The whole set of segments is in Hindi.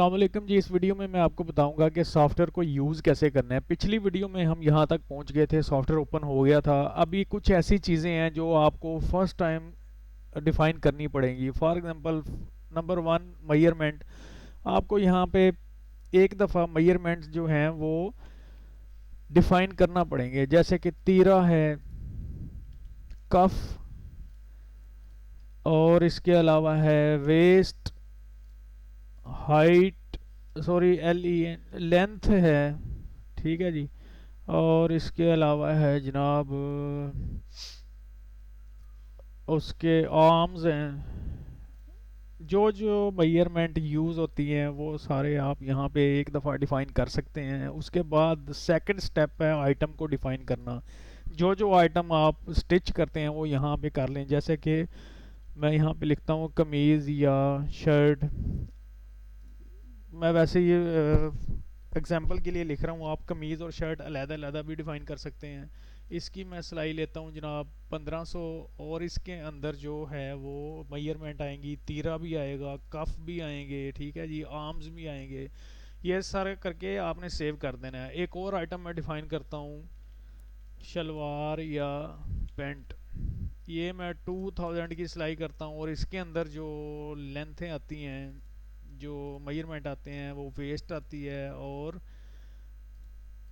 अस्सलामुअलैकुम जी। इस वीडियो में मैं आपको बताऊंगा कि सॉफ्टवेयर को यूज़ कैसे करना है। पिछली वीडियो में हम यहाँ तक पहुँच गए थे, सॉफ्टवेयर ओपन हो गया था। अभी कुछ ऐसी चीज़ें हैं जो आपको फर्स्ट टाइम डिफ़ाइन करनी पड़ेंगी। For example, number one, measurement. आपको यहाँ पे एक दफ़ा मेजरमेंट्स जो हैं वो डिफ़ाइन करना पड़ेंगे, जैसे कि तीरा है, कफ, और इसके अलावा है waist, height, sorry L E N, length है, ठीक है जी। और इसके अलावा है जनाब उसके आर्म्स हैं। जो जो मेजरमेंट यूज़ होती हैं वो सारे आप यहाँ पे एक दफ़ा डिफ़ाइन कर सकते हैं। उसके बाद सेकंड स्टेप है आइटम को डिफ़ाइन करना। जो जो आइटम आप स्टिच करते हैं वो यहाँ पे कर लें, जैसे कि मैं यहाँ पे लिखता हूँ कमीज़ या शर्ट। मैं वैसे ये एग्जांपल के लिए लिख रहा हूँ, आप कमीज़ और शर्ट अलग-अलग भी डिफ़ाइन कर सकते हैं। इसकी मैं सिलाई लेता हूँ जनाब 1500, और इसके अंदर जो है वो मेजरमेंट आएंगी, तीरा भी आएगा, कफ भी आएंगे, ठीक है जी, आर्म्स भी आएंगे। ये सारे करके आपने सेव कर देना है। एक और आइटम मैं डिफ़ाइन करता हूँ, शलवार या पैंट। ये मैं 2000 की सिलाई करता हूँ, और इसके अंदर जो लेंथें आती हैं, जो मेजरमेंट आते हैं, वो वेस्ट आती है और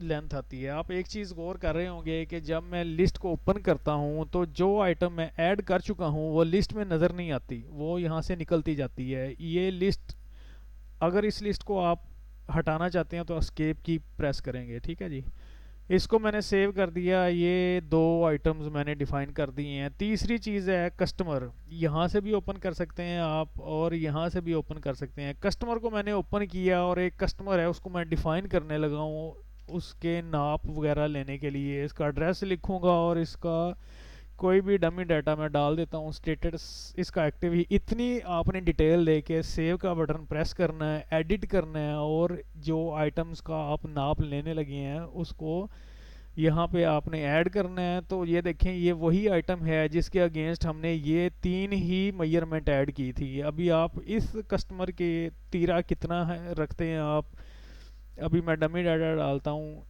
लेंथ आती है। आप एक चीज़ गौर कर रहे होंगे कि जब मैं लिस्ट को ओपन करता हूँ तो जो आइटम मैं ऐड कर चुका हूँ वो लिस्ट में नज़र नहीं आती, वो यहाँ से निकलती जाती है। ये लिस्ट, अगर इस लिस्ट को आप हटाना चाहते हैं तो एस्केप की प्रेस करेंगे, ठीक है जी। इसको मैंने सेव कर दिया। ये दो आइटम्स मैंने डिफाइन कर दिए हैं। तीसरी चीज़ है कस्टमर। यहाँ से भी ओपन कर सकते हैं आप, और यहाँ से भी ओपन कर सकते हैं। कस्टमर को मैंने ओपन किया, और एक कस्टमर है उसको मैं डिफ़ाइन करने लगा हूँ उसके नाप वगैरह लेने के लिए। इसका एड्रेस लिखूँगा और इसका कोई भी डमी डाटा मैं डाल देता हूँ। स्टेटस इसका एक्टिव ही। इतनी आपने डिटेल लेके सेव का बटन प्रेस करना है, एडिट करना है, और जो आइटम्स का आप नाप लेने लगे हैं उसको यहाँ पे आपने ऐड करना है। तो ये देखें, ये वही आइटम है जिसके अगेंस्ट हमने ये तीन ही मेजरमेंट ऐड की थी। अभी आप इस कस्टमर के तीरा कितना है रखते हैं आप, अभी मैं डमी डाटा डालता हूँ,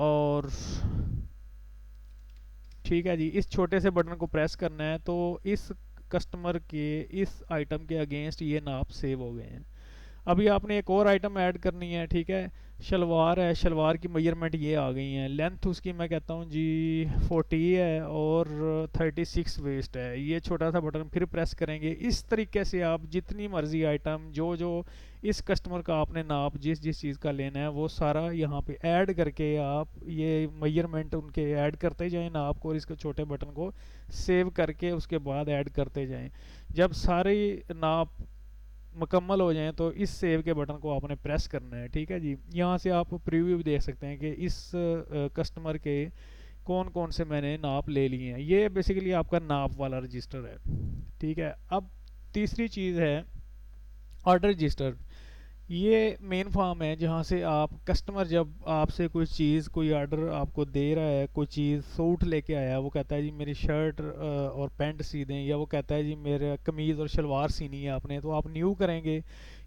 और ठीक है जी, इस छोटे से बटन को प्रेस करना है तो इस कस्टमर के इस आइटम के अगेंस्ट ये नाप सेव हो गए हैं। अभी आपने एक और आइटम ऐड करनी है, ठीक है। शलवार है, शलवार की मेजरमेंट ये आ गई हैं। लेंथ उसकी मैं कहता हूँ जी 40 है, और 36 वेस्ट है। ये छोटा सा बटन फिर प्रेस करेंगे। इस तरीके से आप जितनी मर्जी आइटम, जो जो इस कस्टमर का आपने नाप जिस जिस चीज़ का लेना है वो सारा यहाँ पे ऐड करके आप ये मेजरमेंट उनके ऐड करते जाएं नाप को, और इसके छोटे बटन को सेव करके उसके बाद ऐड करते जाएं। जब सारे नाप मुकम्मल हो जाएं तो इस सेव के बटन को आपने प्रेस करना है, ठीक है जी। यहाँ से आप प्रीव्यू भी देख सकते हैं कि इस कस्टमर के कौन कौन से मैंने नाप ले लिए हैं। ये बेसिकली आपका नाप वाला रजिस्टर है, ठीक है। अब तीसरी चीज़ है ऑर्डर रजिस्टर। ये मेन फॉर्म है जहाँ से आप कस्टमर जब आपसे कोई चीज़, कोई ऑर्डर आपको दे रहा है, कोई चीज़ सूट लेके आया, वो कहता है जी मेरी शर्ट और पैंट सी दें, या वो कहता है जी मेरे कमीज़ और शलवार सीनी है आपने, तो आप न्यू करेंगे।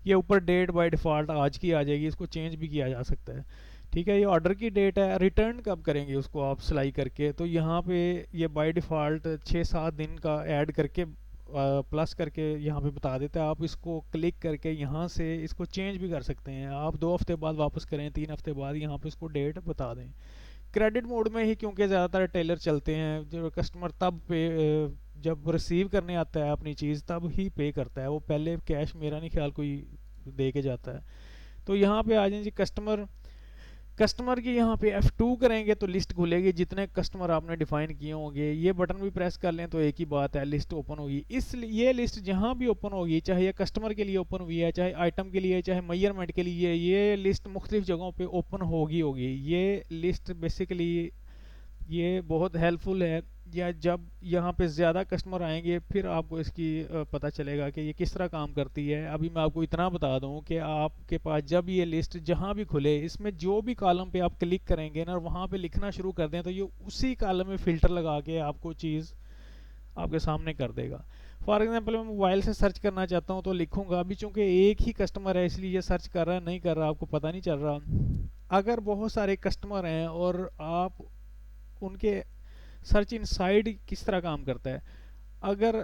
ये ऊपर डेट बाय डिफ़ॉल्ट आज की आ जाएगी, इसको चेंज भी किया जा सकता है, ठीक है। ये ऑर्डर की डेट है। रिटर्न कब करेंगे उसको आप सिलाई करके, तो यहाँ पे ये बाय डिफ़ॉल्ट 6-7 दिन का ऐड करके प्लस करके यहाँ पे बता देता है। आप इसको क्लिक करके यहाँ से इसको चेंज भी कर सकते हैं। आप 2 हफ्ते बाद वापस करें, 3 हफ्ते बाद, यहाँ पे इसको डेट बता दें। क्रेडिट मोड में ही, क्योंकि ज़्यादातर टेलर चलते हैं, जो कस्टमर तब पे जब रिसीव करने आता है अपनी चीज़ तब ही पे करता है, वो पहले कैश मेरा नहीं ख्याल कोई दे के जाता है। तो यहाँ पे आ जाए जी कस्टमर। कस्टमर की यहाँ पे F2 करेंगे तो लिस्ट खुलेगी, जितने कस्टमर आपने डिफाइन किए होंगे। ये बटन भी प्रेस कर लें तो एक ही बात है, लिस्ट ओपन होगी। इस ये लिस्ट जहाँ भी ओपन होगी, चाहे ये कस्टमर के लिए ओपन हुई है, चाहे आइटम के लिए, चाहे मेजरमेंट के लिए, ये लिस्ट मुख्तलिफ जगहों पे ओपन होगी। ये लिस्ट बेसिकली ये बहुत हेल्पफुल है। या जब यहाँ पे ज़्यादा कस्टमर आएंगे फिर आपको इसकी पता चलेगा कि ये किस तरह काम करती है। अभी मैं आपको इतना बता दूं कि आपके पास जब ये लिस्ट जहाँ भी खुले, इसमें जो भी कॉलम पे आप क्लिक करेंगे ना और वहाँ पे लिखना शुरू कर दें, तो ये उसी कॉलम में फ़िल्टर लगा के आपको चीज़ आपके सामने कर देगा। फॉर एग्जांपल मैं मोबाइल से सर्च करना चाहता हूँ तो लिखूंगा, अभी चूंकि एक ही कस्टमर है इसलिए ये सर्च कर रहा है, नहीं कर रहा आपको पता नहीं चल रहा। अगर बहुत सारे कस्टमर हैं और आप उनके सर्च इनसाइड किस तरह काम करता है, अगर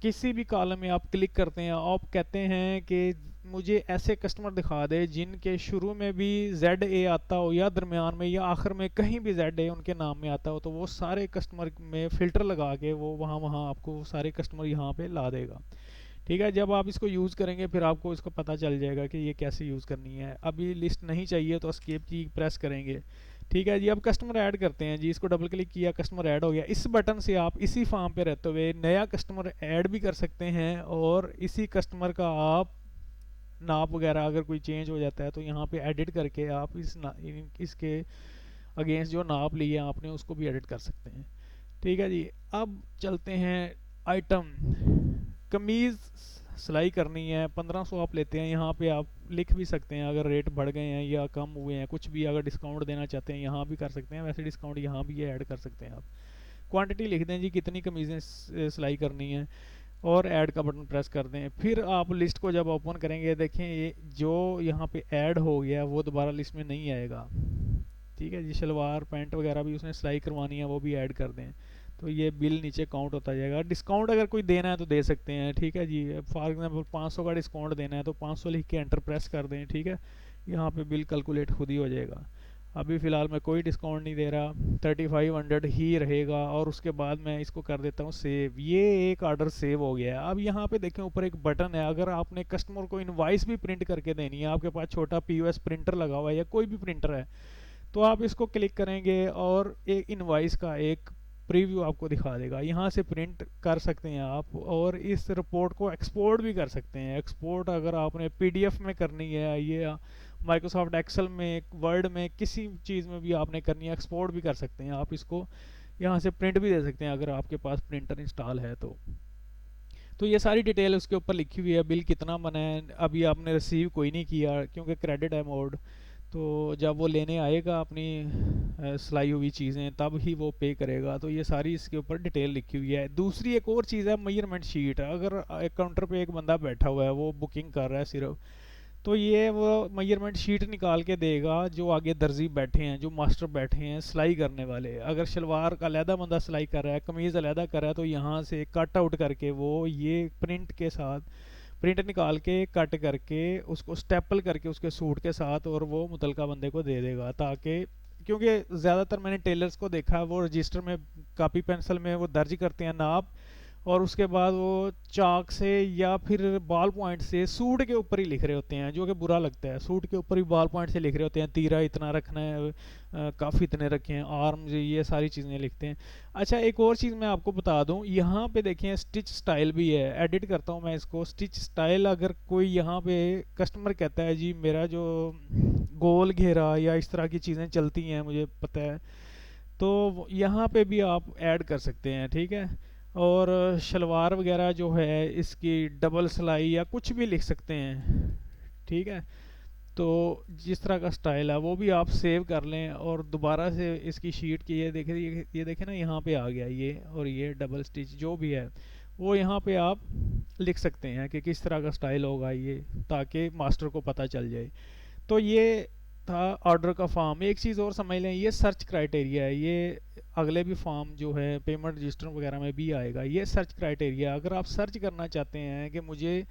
किसी भी कॉलम में आप क्लिक करते हैं, आप कहते हैं कि मुझे ऐसे कस्टमर दिखा दे जिनके शुरू में भी ZA आता हो या दरमियान में या आखिर में कहीं भी ZA उनके नाम में आता हो, तो वो सारे कस्टमर में फ़िल्टर लगा के वो वहाँ वहाँ आपको सारे कस्टमर यहाँ पे ला देगा। ठीक है, जब आप इसको यूज़ करेंगे फिर आपको इसको पता चल जाएगा कि ये कैसे यूज़ करनी है। अभी लिस्ट नहीं चाहिए तो एस्केप की प्रेस करेंगे। ठीक है जी, अब कस्टमर ऐड करते हैं जी, इसको डबल क्लिक किया, कस्टमर ऐड हो गया। इस बटन से आप इसी फॉर्म पे रहते हुए नया कस्टमर ऐड भी कर सकते हैं, और इसी कस्टमर का आप नाप वगैरह अगर कोई चेंज हो जाता है तो यहाँ पे एडिट करके आप इसके अगेंस्ट जो नाप लिए आपने उसको भी एडिट कर सकते हैं। ठीक है जी, अब चलते हैं आइटम। कमीज़ सिलाई करनी है, 1500 आप लेते हैं। यहाँ पे आप लिख भी सकते हैं अगर रेट बढ़ गए हैं या कम हुए हैं, कुछ भी अगर डिस्काउंट देना चाहते हैं यहाँ भी कर सकते हैं, वैसे डिस्काउंट यहाँ भी ऐड कर सकते हैं आप। क्वांटिटी लिख दें जी, कितनी कमीज़ें सिलाई करनी है, और ऐड का बटन प्रेस कर दें। फिर आप लिस्ट को जब ओपन करेंगे देखें ये जो यहाँ पे ऐड हो गया वो दोबारा लिस्ट में नहीं आएगा। ठीक है जी, शलवार पैंट वगैरह भी उसने सिलाई करवानी है वो भी ऐड कर दें, तो ये बिल नीचे काउंट होता जाएगा। डिस्काउंट अगर कोई देना है तो दे सकते हैं। ठीक है जी, फॉर एग्जांपल 500 का डिस्काउंट देना है तो 500 लिख के एंटर प्रेस कर दें। ठीक है, यहाँ पे बिल कैलकुलेट खुद ही हो जाएगा। अभी फ़िलहाल मैं कोई डिस्काउंट नहीं दे रहा, 3500 ही रहेगा, और उसके बाद मैं इसको कर देता हूँ सेव। ये एक ऑर्डर सेव हो गया है। अब यहाँ पे देखें ऊपर एक बटन है, अगर आपने कस्टमर को इनवाइस भी प्रिंट करके देनी है, आपके पास छोटा POS प्रिंटर लगा हुआ है या कोई भी प्रिंटर है, तो आप इसको क्लिक करेंगे और एक इनवाइस का एक प्रीव्यू आपको दिखा देगा। यहाँ से प्रिंट कर सकते हैं आप, और इस रिपोर्ट को एक्सपोर्ट भी कर सकते हैं। एक्सपोर्ट अगर आपने PDF में करनी है, ये माइक्रोसॉफ्ट एक्सेल में, वर्ड में, किसी चीज़ में भी आपने करनी है, एक्सपोर्ट भी कर सकते हैं आप इसको। यहाँ से प्रिंट भी दे सकते हैं अगर आपके पास प्रिंटर इंस्टॉल है तो ये सारी डिटेल उसके ऊपर लिखी हुई है। बिल कितना बना है, अभी आपने रिसीव कोई नहीं किया क्योंकि क्रेडिट है मोड, तो जब वो लेने आएगा अपनी सिलाई हुई चीज़ें तब ही वो पे करेगा। तो ये सारी इसके ऊपर डिटेल लिखी हुई है। दूसरी एक और चीज़ है मेजरमेंट शीट। अगर एक काउंटर पे एक बंदा बैठा हुआ है वो बुकिंग कर रहा है सिर्फ, तो ये वो मेजरमेंट शीट निकाल के देगा जो आगे दर्जी बैठे हैं, जो मास्टर बैठे हैं सिलाई करने वाले। अगर शलवार का अलहदा बंदा सिलाई कर रहा है, कमीज़ अलहदा कर रहा है, तो यहाँ से कट आउट करके वो ये प्रिंट के साथ प्रिंट निकाल के कट करके उसको स्टेपल करके उसके सूट के साथ और वो मुतलका बंदे को दे देगा। ताकि क्योंकि ज़्यादातर मैंने टेलर्स को देखा है वो रजिस्टर में कापी पेंसिल में वो दर्ज करते हैं नाप, और उसके बाद वो चाक से या फिर बॉल पॉइंट से सूट के ऊपर ही लिख रहे होते हैं, जो कि बुरा लगता है। सूट के ऊपर ही बॉल पॉइंट से लिख रहे होते हैं, तीरा इतना रखना है, काफ़ी इतने रखे हैं, आर्म, ये सारी चीज़ें लिखते हैं। अच्छा, एक और चीज़ मैं आपको बता दूं, यहाँ पे देखें स्टिच स्टाइल भी है। एडिट करता हूँ मैं इसको, स्टिच स्टाइल। अगर कोई यहाँ पे कस्टमर कहता है जी मेरा जो गोल घेरा या इस तरह की चीज़ें चलती हैं मुझे पता है, तो यहाँ पे भी आप ऐड कर सकते हैं। ठीक है, और शलवार वगैरह जो है इसकी डबल सिलाई या कुछ भी लिख सकते हैं। ठीक है, तो जिस तरह का स्टाइल है वो भी आप सेव कर लें और दोबारा से इसकी शीट की ये देखें, ये देखें ना, यहाँ पे आ गया ये, और ये डबल स्टिच जो भी है वो यहाँ पे आप लिख सकते हैं कि किस तरह का स्टाइल होगा ये, ताकि मास्टर को पता चल जाए। तो ये था ऑर्डर का फॉर्म। एक चीज़ और समझ लें, ये सर्च क्राइटेरिया है। ये अगले भी फॉर्म जो है पेमेंट रजिस्टर वगैरह में भी आएगा। ये सर्च क्राइटेरिया, अगर आप सर्च करना चाहते हैं कि मुझे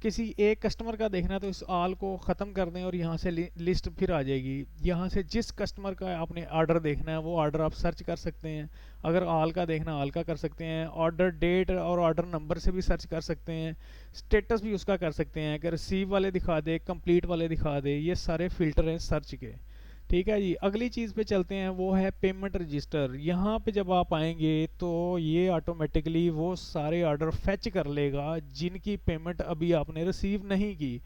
किसी एक कस्टमर का देखना है तो इस ऑल को ख़त्म कर दें और यहाँ से लिस्ट फिर आ जाएगी। यहाँ से जिस कस्टमर का आपने ऑर्डर देखना है वो ऑर्डर आप सर्च कर सकते हैं। अगर ऑल का देखना ऑल का कर सकते हैं, ऑर्डर डेट और ऑर्डर नंबर से भी सर्च कर सकते हैं, स्टेटस भी उसका कर सकते हैं कि रिसीव वाले दिखा दे, कंप्लीट वाले दिखा दे। ये सारे फिल्टर हैं सर्च के। ठीक है जी, अगली चीज़ पे चलते हैं, वो है पेमेंट रजिस्टर। यहाँ पे जब आप आएंगे तो ये ऑटोमेटिकली वो सारे ऑर्डर फेच कर लेगा जिनकी पेमेंट अभी आपने रिसीव नहीं की।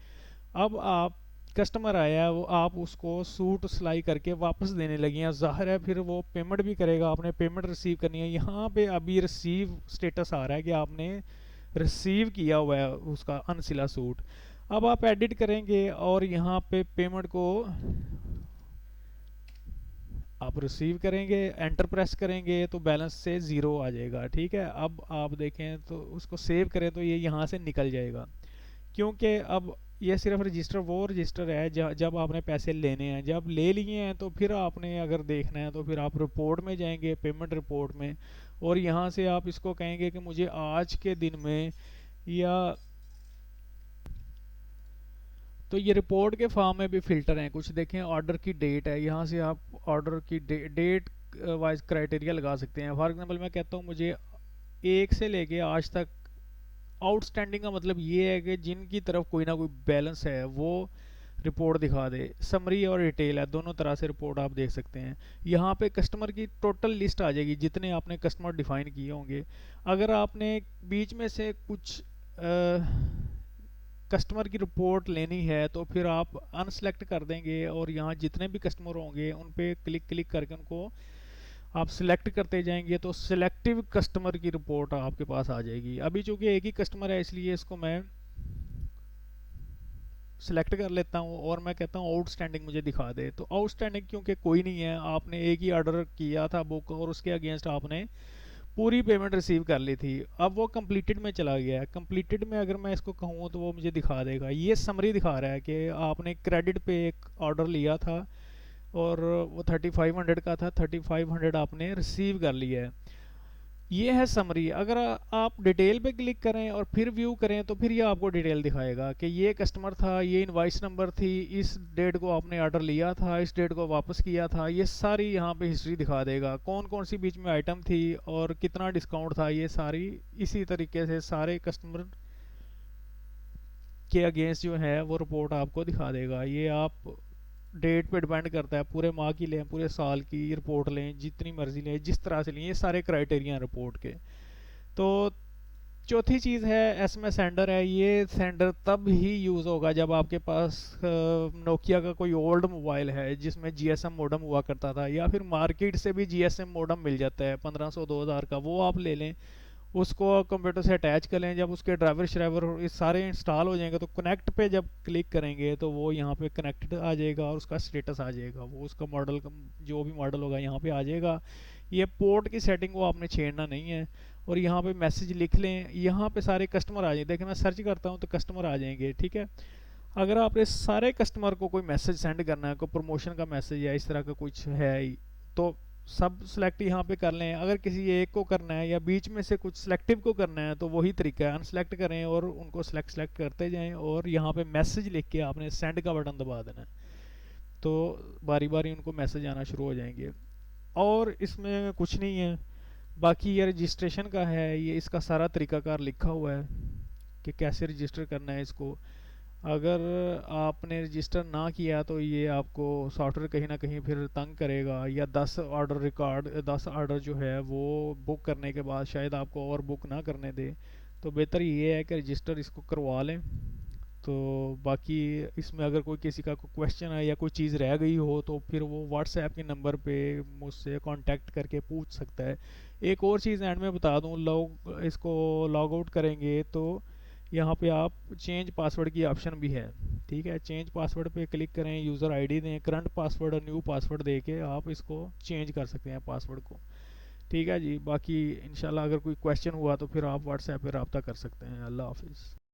अब आप कस्टमर आया है, वो आप उसको सूट सिलाई करके वापस देने लगी हैं, ज़ाहिर है फिर वो पेमेंट भी करेगा, आपने पेमेंट रिसीव करनी है। यहाँ पे अभी रिसीव स्टेटस आ रहा है कि आपने रिसीव किया हुआ है उसका अनसिला सूट। अब आप एडिट करेंगे और यहाँ पे पेमेंट को आप रिसीव करेंगे, एंटर प्रेस करेंगे तो बैलेंस से ज़ीरो आ जाएगा। ठीक है, अब आप देखें तो उसको सेव करें तो ये यहाँ से निकल जाएगा, क्योंकि अब ये सिर्फ रजिस्टर वो रजिस्टर है जब आपने पैसे लेने हैं। जब ले लिए हैं तो फिर आपने अगर देखना है तो फिर आप रिपोर्ट में जाएंगे, पेमेंट रिपोर्ट में, और यहाँ से आप इसको कहेंगे कि मुझे आज के दिन में, या तो ये रिपोर्ट के फॉर्म में भी फ़िल्टर हैं कुछ। देखें, ऑर्डर की डेट है, यहाँ से आप ऑर्डर की डेट वाइज क्राइटेरिया लगा सकते हैं। फॉर एग्जांपल मैं कहता हूँ मुझे 1 से लेके आज तक आउटस्टैंडिंग का मतलब ये है कि जिनकी तरफ कोई ना कोई बैलेंस है वो रिपोर्ट दिखा दे। समरी और डिटेल है, दोनों तरह से रिपोर्ट आप देख सकते हैं। यहाँ पे कस्टमर की टोटल लिस्ट आ जाएगी जितने आपने कस्टमर डिफाइन किए होंगे। अगर आपने बीच में से कुछ कस्टमर की रिपोर्ट लेनी है तो फिर आप अनसेलेक्ट कर देंगे, और यहाँ जितने भी कस्टमर होंगे उन पे क्लिक क्लिक करके उनको आप सिलेक्ट करते जाएंगे तो सिलेक्टिव कस्टमर की रिपोर्ट आपके पास आ जाएगी। अभी चूंकि एक ही कस्टमर है इसलिए इसको मैं सिलेक्ट कर लेता हूँ और मैं कहता हूँ आउटस्टैंडिंग मुझे दिखा दे। तो आउटस्टैंडिंग क्योंकि कोई नहीं है, आपने एक ही ऑर्डर किया था बुक और उसके अगेंस्ट आपने पूरी पेमेंट रिसीव कर ली थी। अब वो कंप्लीटेड में चला गया है। कंप्लीटेड में अगर मैं इसको कहूँ तो वो मुझे दिखा देगा, ये समरी दिखा रहा है कि आपने क्रेडिट पे एक ऑर्डर लिया था और वो 3500 का था, 3500 आपने रिसीव कर लिया है। ये है समरी। अगर आप डिटेल पे क्लिक करें और फिर व्यू करें तो फिर ये आपको डिटेल दिखाएगा कि ये कस्टमर था, ये इनवॉइस नंबर थी, इस डेट को आपने ऑर्डर लिया था, इस डेट को वापस किया था। ये सारी यहाँ पे हिस्ट्री दिखा देगा, कौन कौन सी बीच में आइटम थी और कितना डिस्काउंट था। ये सारी इसी तरीके से सारे कस्टमर के अगेंस्ट जो है वो रिपोर्ट आपको दिखा देगा। ये आप डेट पे डिपेंड करता है, पूरे माह की लें, पूरे साल की रिपोर्ट लें, जितनी मर्जी लें, जिस तरह से लें, ये सारे क्राइटेरिया हैं रिपोर्ट के। तो चौथी चीज़ है एसएमएस सेंडर है। ये सेंडर तब ही यूज़ होगा जब आपके पास नोकिया का कोई ओल्ड मोबाइल है जिसमें जीएसएम मॉडेम हुआ करता था, या फिर मार्केट से भी जीएसएम मॉडेम मिल जाता है 1500 2000 का, वो आप ले लें, उसको कंप्यूटर से अटैच कर लें। जब उसके ड्राइवर श्राइवर ये सारे इंस्टॉल हो जाएंगे तो कनेक्ट पे जब क्लिक करेंगे तो वो यहाँ पे कनेक्टेड आ जाएगा और उसका स्टेटस आ जाएगा, वो उसका मॉडल जो भी मॉडल होगा यहाँ पे आ जाएगा। ये पोर्ट की सेटिंग को आपने छेड़ना नहीं है। और यहाँ पे मैसेज लिख लें, यहाँ पे सारे कस्टमर आ जाए। देखिए मैं सर्च करता हूँ तो कस्टमर आ जाएंगे। ठीक है, अगर आपने सारे कस्टमर को कोई मैसेज सेंड करना है, कोई प्रमोशन का मैसेज या इस तरह का कुछ है तो सब सेलेक्ट यहाँ पे कर लें। अगर किसी एक को करना है या बीच में से कुछ सिलेक्टिव को करना है तो वही तरीका है, अनसेलेक्ट करें और उनको सेलेक्ट करते जाएं और यहाँ पे मैसेज लिख के आपने सेंड का बटन दबा देना है, तो बारी बारी उनको मैसेज आना शुरू हो जाएंगे। और इसमें कुछ नहीं है, बाकी ये रजिस्ट्रेशन का है, ये इसका सारा तरीकाकार लिखा हुआ है कि कैसे रजिस्टर करना है इसको। अगर आपने रजिस्टर ना किया तो ये आपको सॉफ्टवेयर कहीं ना कहीं फिर तंग करेगा, या 10 ऑर्डर जो है वो बुक करने के बाद शायद आपको और बुक ना करने दे। तो बेहतर ये है कि रजिस्टर इसको करवा लें। तो बाकी इसमें अगर कोई किसी का कोई क्वेश्चन है या कोई चीज़ रह गई हो तो फिर वो व्हाट्सएप के नंबर पे मुझसे कांटेक्ट करके पूछ सकता है। एक और चीज़ एंड में बता दूं, इसको लॉग आउट करेंगे तो यहाँ पे आप चेंज पासवर्ड की ऑप्शन भी है। ठीक है, चेंज पासवर्ड पे क्लिक करें, यूज़र आईडी दें, करंट पासवर्ड और न्यू पासवर्ड दे के आप इसको चेंज कर सकते हैं पासवर्ड को। ठीक है जी, बाकी इंशाल्लाह अगर कोई क्वेश्चन हुआ तो फिर आप व्हाट्सएप पे रब्ता कर सकते हैं। अल्लाह हाफिज़।